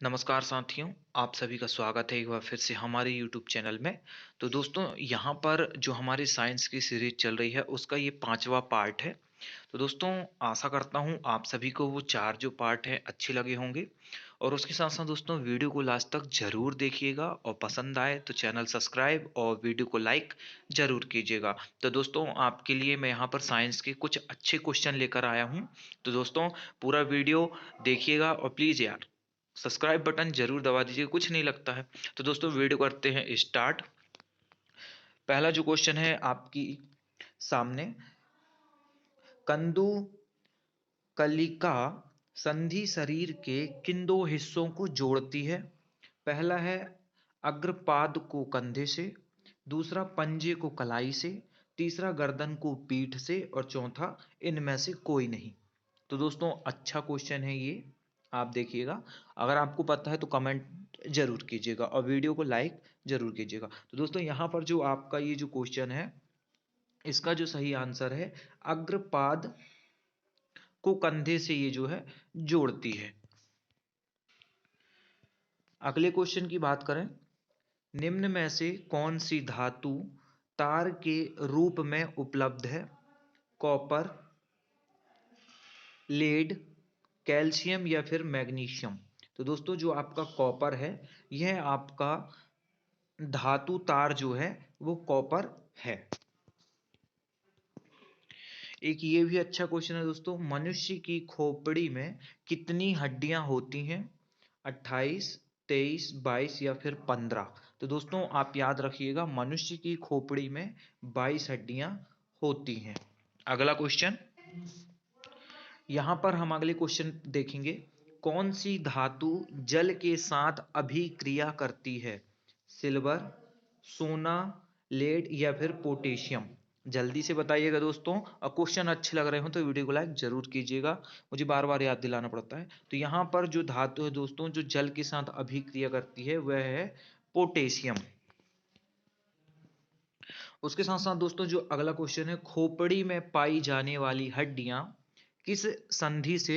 नमस्कार साथियों, आप सभी का स्वागत है एक बार फिर से हमारे यूट्यूब चैनल में। तो दोस्तों यहाँ पर जो हमारी साइंस की सीरीज चल रही है उसका ये 5वां पार्ट है। तो दोस्तों आशा करता हूँ आप सभी को वो 4 जो पार्ट हैं अच्छे लगे होंगे और उसके साथ-साथ दोस्तों वीडियो को लास्ट तक ज़रूर देखिएगा और पसंद आए तो चैनल सब्सक्राइब और वीडियो को लाइक ज़रूर कीजिएगा। तो दोस्तों आपके लिए मैं यहाँ पर साइंस के कुछ अच्छे क्वेश्चन लेकर आया हूँ। तो दोस्तों पूरा वीडियो देखिएगा और प्लीज़ यार सब्सक्राइब बटन जरूर दबा दीजिए, कुछ नहीं लगता है। तो दोस्तों वीडियो करते हैं स्टार्ट। पहला जो क्वेश्चन है आपकी सामने, कंदु कलिका संधि शरीर के किन दो हिस्सों को जोड़ती है? पहला है अग्रपाद को कंधे से, दूसरा पंजे को कलाई से, तीसरा गर्दन को पीठ से और चौथा इनमें से कोई नहीं। तो दोस्तों अच्छा क्वेश्चन है ये, आप देखिएगा। अगर आपको पता है तो कमेंट जरूर कीजिएगा और वीडियो को लाइक जरूर कीजिएगा। तो दोस्तों यहाँ पर जो आपका ये जो क्वेश्चन है इसका जो सही आंसर है अग्रपाद को कंधे से ये जो है जोड़ती है। अगले क्वेश्चन की बात करें, निम्न में से कौन सी धातु तार के रूप में उपलब्ध है? कॉपर, लेड, कैल्शियम या फिर मैग्नीशियम? तो दोस्तों जो आपका कॉपर है यह आपका धातु तार जो है वो कॉपर है। एक ये भी अच्छा क्वेश्चन है दोस्तों, मनुष्य की खोपड़ी में कितनी हड्डियां होती हैं? 28, 23, 22 या फिर 15? तो दोस्तों आप याद रखिएगा मनुष्य की खोपड़ी में 22 हड्डियां होती हैं। अगला क्वेश्चन, यहाँ पर हम अगले क्वेश्चन देखेंगे, कौन सी धातु जल के साथ अभिक्रिया करती है? सिल्वर, सोना, लेड या फिर पोटेशियम? जल्दी से बताइएगा दोस्तों, और क्वेश्चन अच्छे लग रहे हो तो वीडियो को लाइक जरूर कीजिएगा, मुझे बार बार याद दिलाना पड़ता है। तो यहाँ पर जो धातु है दोस्तों जो जल के साथ अभिक्रिया करती है वह है पोटेशियम। उसके साथ साथ दोस्तों जो अगला क्वेश्चन है, खोपड़ी में पाई जाने वाली हड्डियां किस संधि से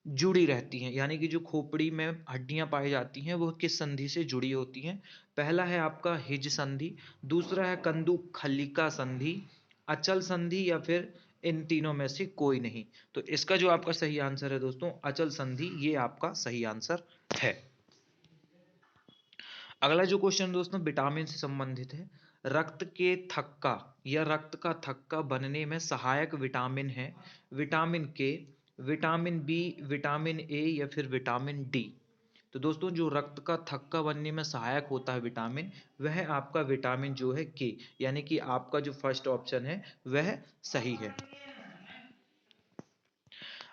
जुड़ी रहती हैं? यानी कि जो खोपड़ी में हड्डियां पाई जाती हैं वो किस संधि से जुड़ी होती हैं? पहला है आपका हिज संधि, दूसरा है कंदु खलिका संधि, अचल संधि या फिर इन तीनों में से कोई नहीं। तो इसका जो आपका सही आंसर है दोस्तों अचल संधि, ये आपका सही आंसर है। अगला जो क्वेश्चन दोस्तों विटामिन से संबंधित है, रक्त के थक्का या रक्त का थक्का बनने में सहायक विटामिन है? विटामिन के, विटामिन बी, विटामिन ए या फिर विटामिन डी? तो दोस्तों जो रक्त का थक्का बनने में सहायक होता है विटामिन, वह आपका विटामिन जो है के, यानी कि आपका जो फर्स्ट ऑप्शन है वह सही है।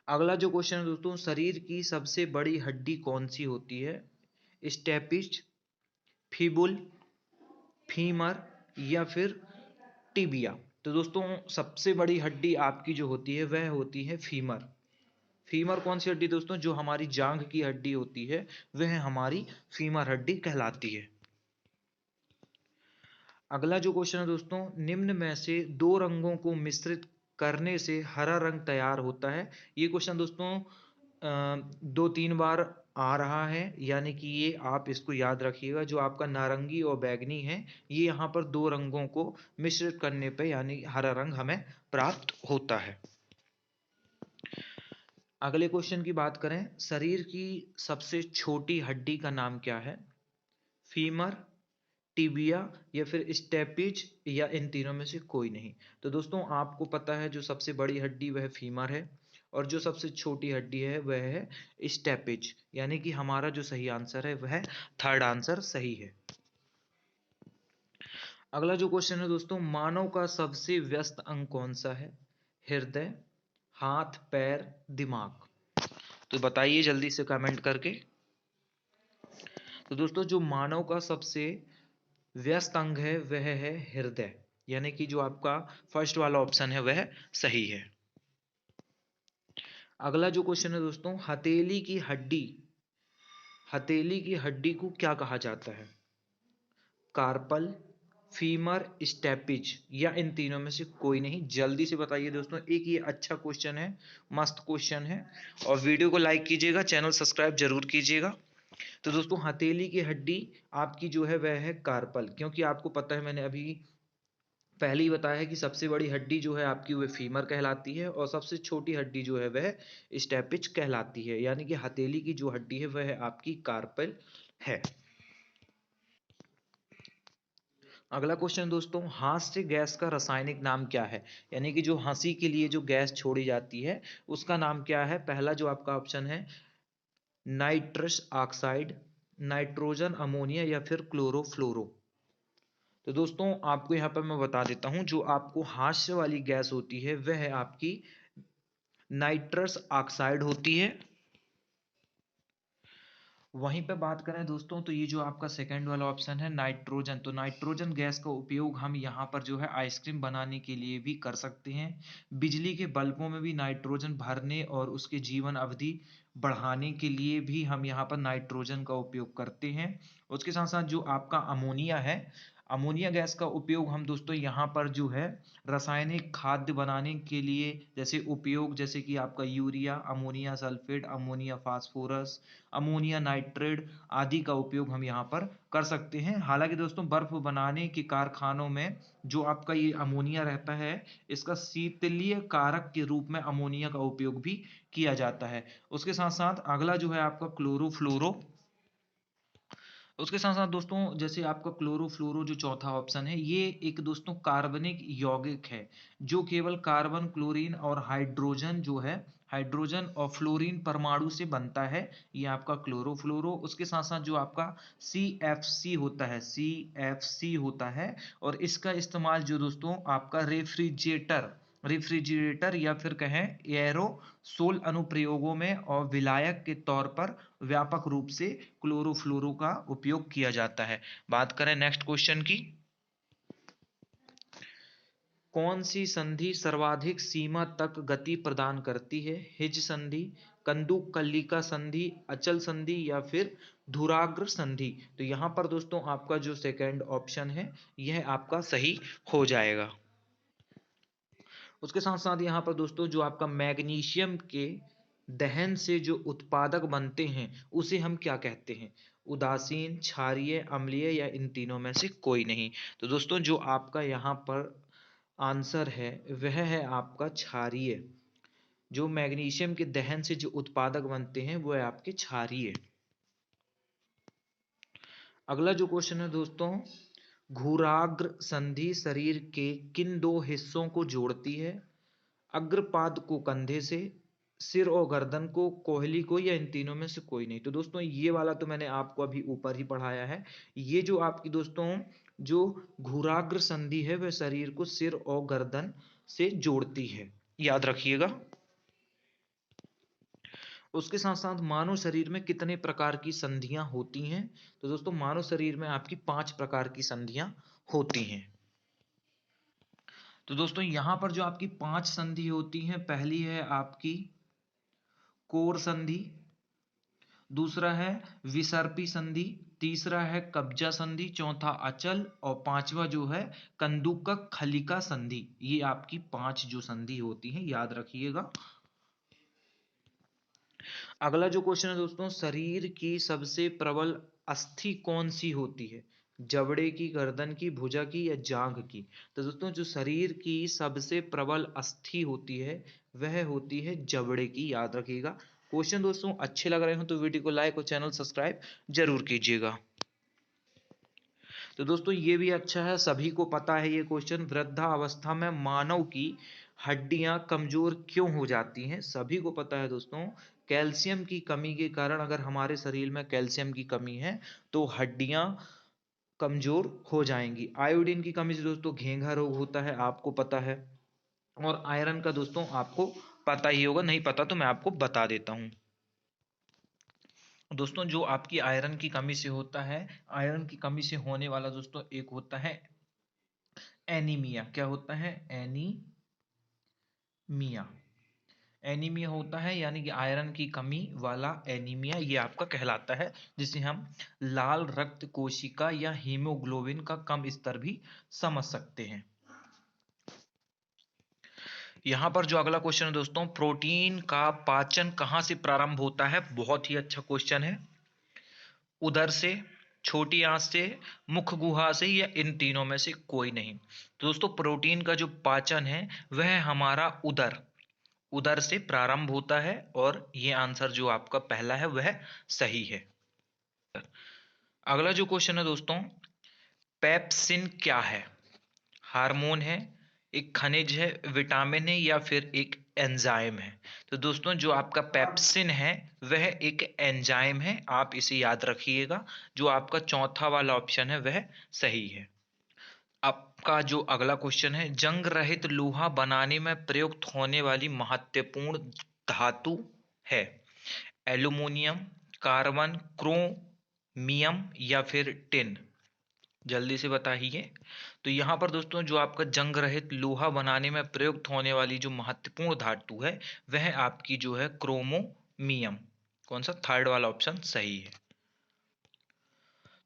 अगला जो क्वेश्चन है दोस्तों, शरीर की सबसे बड़ी हड्डी कौन सी होती है? स्टेपिज, फीबुल, फीमर या फिर टिबिया? तो दोस्तों सबसे बड़ी हड्डी आपकी जो होती है वह होती है फीमर। फीमर कौन सी हड्डी दोस्तों? जो हमारी जांघ की हड्डी होती है वह हमारी फीमर हड्डी कहलाती है। अगला जो क्वेश्चन है दोस्तों, निम्न में से दो रंगों को मिश्रित करने से हरा रंग तैयार होता है? ये क्वेश्चन दोस्तों दो तीन बार आ रहा है, यानी कि ये आप इसको याद रखिएगा। जो आपका नारंगी और बैगनी है ये यहाँ पर दो रंगों को मिश्रित करने पे यानी हरा रंग हमें प्राप्त होता है। अगले क्वेश्चन की बात करें, शरीर की सबसे छोटी हड्डी का नाम क्या है? फीमर, टिबिया या फिर स्टेपिज या इन तीनों में से कोई नहीं? तो दोस्तों आपको पता है जो सबसे बड़ी हड्डी वह फीमर है और जो सबसे छोटी हड्डी है वह है स्टेपिज, यानी कि हमारा जो सही आंसर है वह थर्ड आंसर सही है। अगला जो क्वेश्चन है दोस्तों, मानव का सबसे व्यस्त अंग कौन सा है? हृदय, हाथ, पैर, दिमाग? तो बताइए जल्दी से कमेंट करके। तो दोस्तों जो मानव का सबसे व्यस्त अंग है वह है हृदय, यानी कि जो आपका फर्स्ट वाला ऑप्शन है वह सही है। अगला जो क्वेश्चन है दोस्तों, हथेली की हड्डी को क्या कहा जाता है? कार्पल, फीमर, स्टेपिज या इन तीनों में से कोई नहीं? जल्दी से बताइए दोस्तों, एक ये अच्छा क्वेश्चन है, मस्त क्वेश्चन है और वीडियो को लाइक कीजिएगा, चैनल सब्सक्राइब जरूर कीजिएगा। तो दोस्तों हथेली की हड्डी आपकी जो है वह है कार्पल, क्योंकि आपको पता है मैंने अभी पहले ही बताया है कि सबसे बड़ी हड्डी जो है आपकी वह फीमर कहलाती है और सबसे छोटी हड्डी जो है वह स्टेपिच कहलाती है, यानी कि हथेली की जो हड्डी है वह आपकी कार्पल है। अगला क्वेश्चन दोस्तों, हास्य गैस का रासायनिक नाम क्या है? यानी कि जो हंसी के लिए जो गैस छोड़ी जाती है उसका नाम क्या है? पहला जो आपका ऑप्शन है नाइट्रस ऑक्साइड, नाइट्रोजन अमोनिया या फिर क्लोरोफ्लोरो। तो दोस्तों आपको यहाँ पर मैं बता देता हूँ, जो आपको हास्य वाली गैस होती है वह है आपकी नाइट्रस ऑक्साइड होती है। वहीं पे बात करें दोस्तों तो ये जो आपका सेकंड वाला ऑप्शन है नाइट्रोजन, तो नाइट्रोजन गैस का उपयोग हम यहाँ पर जो है आइसक्रीम बनाने के लिए भी कर सकते हैं। बिजली के बल्बों में भी नाइट्रोजन भरने और उसके जीवन अवधि बढ़ाने के लिए भी हम यहाँ पर नाइट्रोजन का उपयोग करते हैं। उसके साथ साथ जो आपका अमोनिया है, अमोनिया गैस का उपयोग हम दोस्तों यहाँ पर जो है रासायनिक खाद्य बनाने के लिए जैसे उपयोग, जैसे कि आपका urea, ammonia sulphate, ammonia phosphorus, ammonia nitrate आदि का उपयोग हम यहाँ पर कर सकते हैं। हालांकि दोस्तों बर्फ बनाने के कारखानों में जो आपका ये अमोनिया रहता है इसका शीतलीय कारक के रूप में अमोनिया का उपयोग भी किया जाता है। उसके साथ साथ अगला जो है आपका क्लोरोफ्लोरो। उसके साथ साथ दोस्तों जैसे आपका क्लोरोफ्लोरो जो चौथा ऑप्शन है ये एक दोस्तों कार्बनिक यौगिक है जो केवल कार्बन, क्लोरीन और हाइड्रोजन जो है हाइड्रोजन और फ्लोरीन परमाणु से बनता है, ये आपका क्लोरोफ्लोरो। उसके साथ साथ जो आपका CFC होता है, CFC होता है, और इसका इस्तेमाल जो दोस्तों आपका रेफ्रिजरेटर या फिर कहें एरोसोल अनुप्रयोगों में और विलायक के तौर पर व्यापक रूप से क्लोरोफ्लोरो का उपयोग किया जाता है। बात करें नेक्स्ट क्वेश्चन की, कौन सी संधि सर्वाधिक सीमा तक गति प्रदान करती है? हिज संधि, कंदुकल्लिका संधि, अचल संधि या फिर धुराग्र संधि। तो यहाँ पर दोस्तों आपका जो सेकंड ऑप्शन है यह आपका सही हो जाएगा। उसके साथ साथ यहाँ पर दोस्तों जो आपका मैग्नीशियम के दहन से जो उत्पादक बनते हैं उसे हम क्या कहते हैं? उदासीन, क्षारीय, अम्लीय या इन तीनों में से कोई नहीं। तो दोस्तों जो आपका यहाँ पर आंसर है वह है आपका क्षारीय। जो मैग्नीशियम के दहन से जो उत्पादक बनते हैं वो है आपके क्षारीय। अगला जो क्वेश्चन है दोस्तों, घुराग्र संधि शरीर के किन दो हिस्सों को जोड़ती है? अग्रपाद को कंधे से, सिर और गर्दन को कोहली को, या इन तीनों में से कोई नहीं। तो दोस्तों ये वाला तो मैंने आपको अभी ऊपर ही पढ़ाया है। ये जो आपकी दोस्तों जो घुराग्र संधि है वह शरीर को सिर और गर्दन से जोड़ती है, याद रखिएगा। उसके साथ साथ मानव शरीर में कितने प्रकार की संधियां होती हैं? तो दोस्तों मानव शरीर में आपकी 5 प्रकार की संधियां होती हैं। तो दोस्तों यहां पर जो आपकी 5 संधि होती हैं, पहली है आपकी कोर संधि, दूसरा है विसर्पी संधि, तीसरा है कब्जा संधि, चौथा अचल और पांचवा जो है कंदुकक खलिका संधि। ये आपकी 5 जो संधि होती हैं, याद रखिएगा। अगला जो क्वेश्चन है दोस्तों, शरीर की सबसे प्रबल अस्थि कौन सी होती है? जबड़े की, गर्दन की, भुजा की या जांघ की? तो दोस्तों जो शरीर की सबसे प्रबल अस्थि होती है वह होती है जबड़े की, याद रखिएगा। क्वेश्चन दोस्तों अच्छे लग रहे हो तो वीडियो को लाइक और चैनल सब्सक्राइब जरूर कीजिएगा। तो दोस्तों ये भी अच्छा है, सभी को पता है ये क्वेश्चन, वृद्धावस्था में मानव की हड्डियां कमजोर क्यों हो जाती हैं? सभी को पता है दोस्तों, कैल्शियम की कमी के कारण, अगर हमारे शरीर में कैल्शियम की कमी है तो हड्डियां कमजोर हो जाएंगी। आयोडीन की कमी से दोस्तों घेंघा रोग होता है, आपको पता है। और आयरन का दोस्तों आपको पता ही होगा, नहीं पता तो मैं आपको बता देता हूं। दोस्तों जो आपकी आयरन की कमी से होता है, आयरन की कमी से होने वाला दोस्तों एक होता है एनीमिया। क्या होता है? एनीमिया। एनीमिया होता है, यानी कि आयरन की कमी वाला एनीमिया ये आपका कहलाता है, जिसे हम लाल रक्त कोशिका या हीमोग्लोबिन का कम स्तर भी समझ सकते हैं। यहाँ पर जो अगला क्वेश्चन है दोस्तों, प्रोटीन का पाचन कहाँ से प्रारंभ होता है? बहुत ही अच्छा क्वेश्चन है। उदर से, छोटी आंत से, मुख गुहा से, या इन तीनों में से कोई नहीं। तो दोस्तों प्रोटीन का जो पाचन है वह हमारा उदर उदर से प्रारंभ होता है, और ये आंसर जो आपका पहला है वह सही है। अगला जो क्वेश्चन है दोस्तों, पेप्सिन क्या है? हार्मोन है, एक खनिज है, विटामिन है, या फिर एक एंजाइम है? तो दोस्तों जो आपका पेप्सिन है वह एक एंजाइम है, आप इसे याद रखिएगा। जो आपका चौथा वाला ऑप्शन है वह सही है। आपका जो अगला क्वेश्चन है, जंग रहित लोहा बनाने में प्रयुक्त होने वाली महत्वपूर्ण धातु है? एल्यूमिनियम, कार्बन, क्रोमियम, या फिर टिन? जल्दी से बताइए। तो यहाँ पर दोस्तों जो आपका जंग रहित लोहा बनाने में प्रयुक्त होने वाली जो महत्वपूर्ण धातु है वह आपकी जो है क्रोमोमियम। कौन सा? थर्ड वाला ऑप्शन सही है।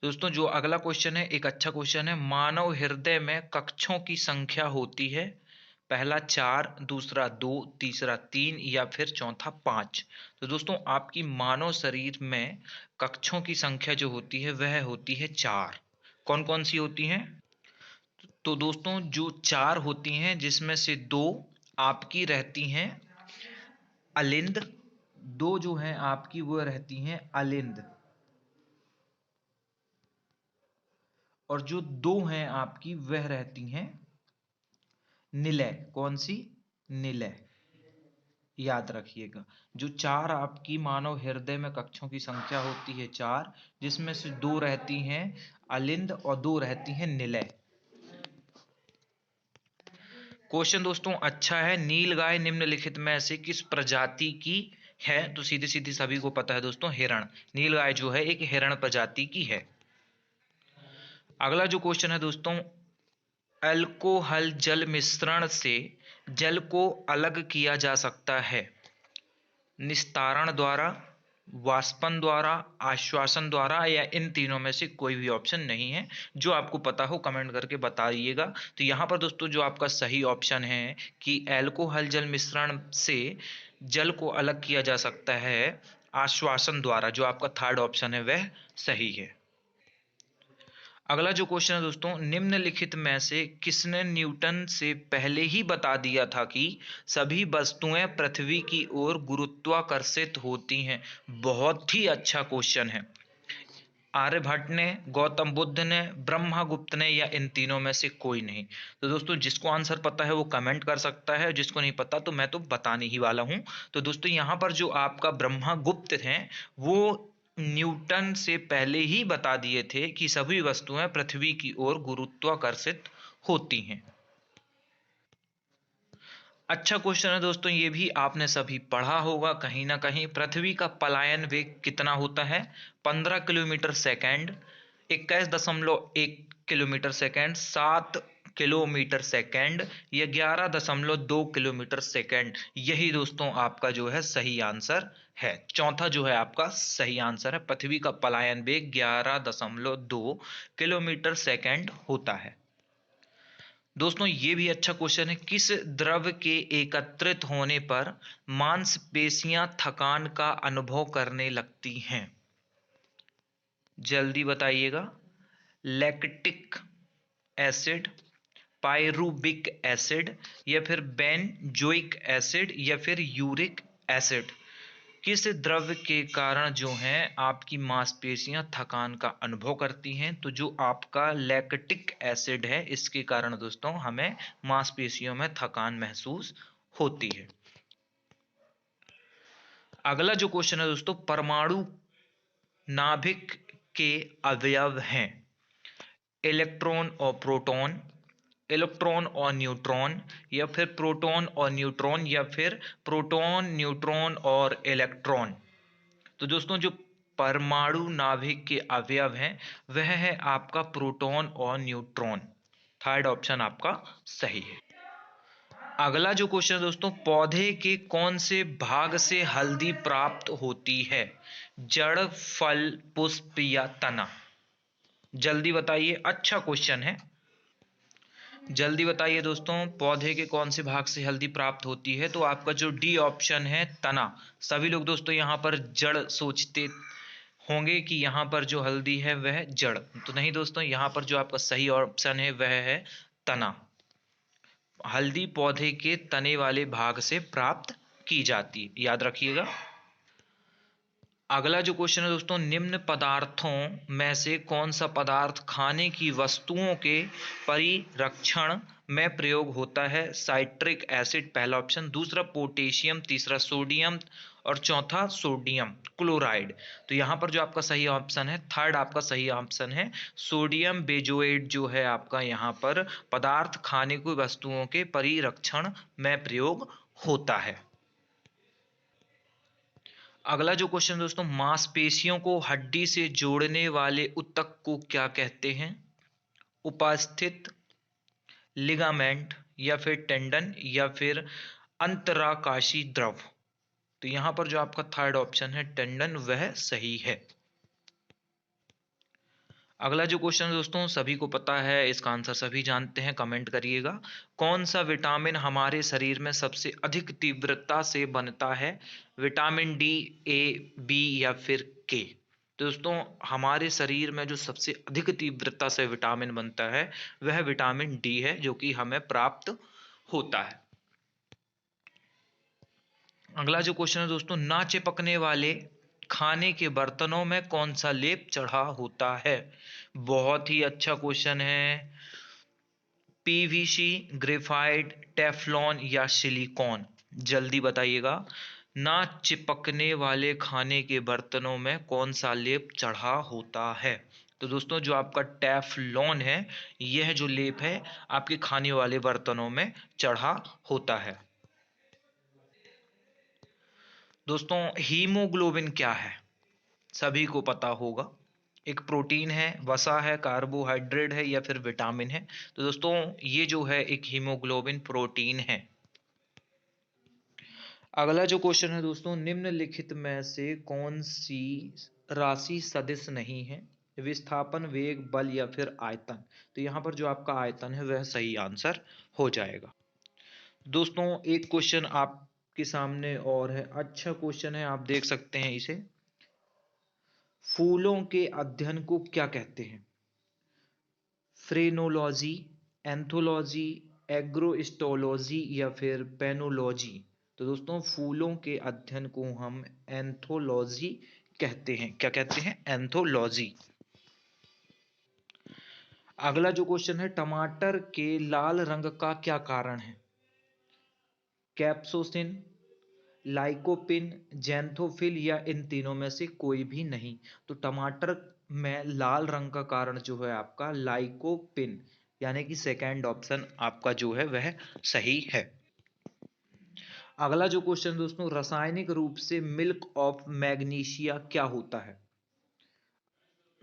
दोस्तों जो अगला क्वेश्चन है एक अच्छा क्वेश्चन है, मानव हृदय में कक्षों की संख्या होती है? पहला 4, दूसरा 2, तीसरा 3, या फिर चौथा 5? तो दोस्तों आपकी मानव शरीर में कक्षों की संख्या जो होती है वह होती है 4। कौन कौन सी होती हैं? तो दोस्तों जो 4 होती हैं जिसमें से 2 आपकी रहती हैं अलिंद, 2 जो हैं आपकी वो रहती हैं अलिंद, और जो 2 हैं आपकी वह रहती हैं निलय। कौन सी? निलय। याद रखिएगा। जो 4 आपकी मानव हृदय में कक्षों की संख्या होती है 4, जिसमें से 2 रहती हैं अलिंद और 2 रहती हैं निलय। क्वेश्चन दोस्तों अच्छा है, नीलगाय निम्नलिखित में से किस प्रजाति की है? तो सीधी सीधी सभी को पता है दोस्तों, हिरण। नीलगाय जो है एक हिरण प्रजाति की है। अगला जो क्वेश्चन है दोस्तों, अल्कोहल जल मिश्रण से जल को अलग किया जा सकता है? निस्तारण द्वारा, वाष्पन द्वारा, आश्वासन द्वारा, या इन तीनों में से कोई भी ऑप्शन नहीं है। जो आपको पता हो कमेंट करके बताइएगा। तो यहाँ पर दोस्तों जो आपका सही ऑप्शन है कि अल्कोहल जल मिश्रण से जल को अलग किया जा सकता है आश्वासन द्वारा, जो आपका थर्ड ऑप्शन है वह सही है। अगला जो क्वेश्चन है दोस्तों, निम्नलिखित में से किसने न्यूटन से पहले ही बता दिया था कि सभी वस्तुएं पृथ्वी की ओर गुरुत्वाकर्षित होती हैं? बहुत ही अच्छा क्वेश्चन है। आर्यभट्ट ने, गौतम बुद्ध ने, ब्रह्मगुप्त ने, या इन तीनों में से कोई नहीं? तो दोस्तों जिसको आंसर पता है वो कमेंट कर सकता है, जिसको नहीं पता तो मैं तो बताने ही वाला हूं। तो दोस्तों यहाँ पर जो आपका ब्रह्मगुप्त हैं वो न्यूटन से पहले ही बता दिए थे कि सभी वस्तुएं पृथ्वी की ओर गुरुत्वाकर्षित होती हैं। अच्छा क्वेश्चन है दोस्तों, ये भी आपने सभी पढ़ा होगा कहीं ना कहीं। पृथ्वी का पलायन वेग कितना होता है? 15 kilometre second, 21.1 kilometre second, 7 kilometre second, या 11.2 किलोमीटर सेकेंड? यही दोस्तों आपका जो है सही आंसर है। चौथा जो है आपका सही आंसर है। पृथ्वी का पलायन वेग 11.2 किलोमीटर सेकेंड होता है। दोस्तों ये भी अच्छा क्वेश्चन है, किस द्रव के एकत्रित होने पर मांसपेशियां थकान का अनुभव करने लगती हैं? जल्दी बताइएगा। लैक्टिक एसिड, पायरूबिक एसिड, या फिर बेंजोइक एसिड, या फिर यूरिक एसिड? किस द्रव के कारण जो है आपकी मांसपेशियां थकान का अनुभव करती हैं? तो जो आपका लैक्टिक एसिड है इसके कारण दोस्तों हमें मांसपेशियों में थकान महसूस होती है। अगला जो क्वेश्चन है दोस्तों, परमाणु नाभिक के अवयव हैं? इलेक्ट्रॉन और प्रोटॉन, इलेक्ट्रॉन और न्यूट्रॉन, या फिर प्रोटॉन और न्यूट्रॉन, या फिर प्रोटॉन, न्यूट्रॉन और इलेक्ट्रॉन? तो दोस्तों जो परमाणु नाभिक के अवयव हैं वह है आपका प्रोटॉन और न्यूट्रॉन। थर्ड ऑप्शन आपका सही है। अगला जो क्वेश्चन है दोस्तों, पौधे के कौन से भाग से हल्दी प्राप्त होती है? जड़, फल, पुष्प, या तना? जल्दी बताइए, अच्छा क्वेश्चन है। जल्दी बताइए दोस्तों, पौधे के कौन से भाग से हल्दी प्राप्त होती है? तो आपका जो डी ऑप्शन है तना। सभी लोग दोस्तों यहाँ पर जड़ सोचते होंगे कि यहाँ पर जो हल्दी है वह जड़, तो नहीं दोस्तों, यहाँ पर जो आपका सही ऑप्शन है वह है तना। हल्दी पौधे के तने वाले भाग से प्राप्त की जाती है, याद रखिएगा। अगला जो क्वेश्चन है दोस्तों, निम्न पदार्थों में से कौन सा पदार्थ खाने की वस्तुओं के परिरक्षण में प्रयोग होता है? साइट्रिक एसिड पहला ऑप्शन, दूसरा पोटेशियम, तीसरा सोडियम और चौथा सोडियम क्लोराइड। तो यहाँ पर जो आपका सही ऑप्शन है, थर्ड आपका सही ऑप्शन है, सोडियम बेंजोएट जो है आपका यहाँ पर पदार्थ खाने की वस्तुओं के परिरक्षण में प्रयोग होता है। अगला जो क्वेश्चन दोस्तों, मांसपेशियों को हड्डी से जोड़ने वाले ऊतक को क्या कहते हैं? उपास्थित, लिगामेंट या फिर टेंडन या फिर अंतराकाशी द्रव। तो यहां पर जो आपका थर्ड ऑप्शन है टेंडन वह सही है। अगला जो क्वेश्चन दोस्तों सभी को पता है, इसका आंसर सभी जानते हैं, कमेंट करिएगा। कौन सा विटामिन हमारे शरीर में सबसे अधिक तीव्रता से बनता है? विटामिन डी, ए, बी या फिर के? तो दोस्तों हमारे शरीर में जो सबसे अधिक तीव्रता से विटामिन बनता है वह विटामिन डी है, जो कि हमें प्राप्त होता है। अगला जो क्वेश्चन है दोस्तों, ना चिपकने वाले खाने के बर्तनों में कौन सा लेप चढ़ा होता है? बहुत ही अच्छा क्वेश्चन है। पीवीसी, ग्रेफाइट, टेफलॉन या सिलिकॉन? जल्दी बताइएगा। ना चिपकने वाले खाने के बर्तनों में कौन सा लेप चढ़ा होता है? तो दोस्तों जो आपका टेफलॉन है, यह जो लेप है आपके खाने वाले बर्तनों में चढ़ा होता है। दोस्तों हीमोग्लोबिन क्या है? सभी को पता होगा। एक प्रोटीन है, वसा है, कार्बोहाइड्रेट है या फिर विटामिन है? तो दोस्तों ये जो है एक हीमोग्लोबिन प्रोटीन है। अगला जो क्वेश्चन है दोस्तों, निम्नलिखित में से कौन सी राशि सदिश नहीं है? विस्थापन, वेग, बल या फिर आयतन? तो यहाँ पर जो आपका आयतन है वह सही आंसर हो जाएगा। दोस्तों एक क्वेश्चन आपके सामने और है, अच्छा क्वेश्चन है, आप देख सकते हैं इसे। फूलों के अध्ययन को क्या कहते हैं? फ्रेनोलॉजी, एंथोलॉजी, एग्रोस्टोलॉजी या फिर पेनोलॉजी? तो दोस्तों फूलों के अध्ययन को हम एंथोलॉजी कहते हैं। क्या कहते हैं? एंथोलॉजी। अगला जो क्वेश्चन है, टमाटर के लाल रंग का क्या कारण है? कैप्सोसिन, लाइकोपिन, जैंथोफिल या इन तीनों में से कोई भी नहीं? तो टमाटर में लाल रंग का कारण जो है आपका लाइकोपिन, यानी कि सेकंड ऑप्शन आपका जो है वह सही है। अगला जो क्वेश्चन दोस्तों, रासायनिक रूप से मिल्क ऑफ मैग्नीशिया क्या होता है?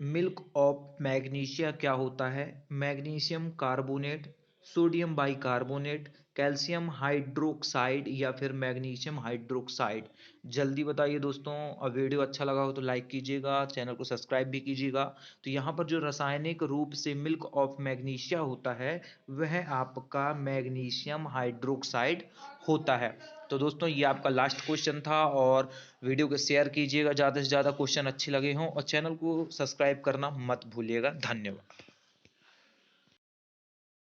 मिल्क ऑफ मैग्नीशिया क्या होता है? Magnesium carbonate, sodium bicarbonate, calcium hydroxide या फिर मैग्नीशियम हाइड्रोक्साइड? जल्दी बताइए दोस्तों। और वीडियो अच्छा लगा हो तो लाइक कीजिएगा, चैनल को सब्सक्राइब भी कीजिएगा। तो यहाँ पर जो रासायनिक रूप से मिल्क ऑफ मैग्नीशिया होता है वह आपका मैग्नीशियम हाइड्रोक्साइड होता है। तो दोस्तों ये आपका लास्ट क्वेश्चन था, और वीडियो को शेयर कीजिएगा ज़्यादा से ज़्यादा, क्वेश्चन अच्छे लगे हों, और चैनल को सब्सक्राइब करना मत भूलिएगा। धन्यवाद।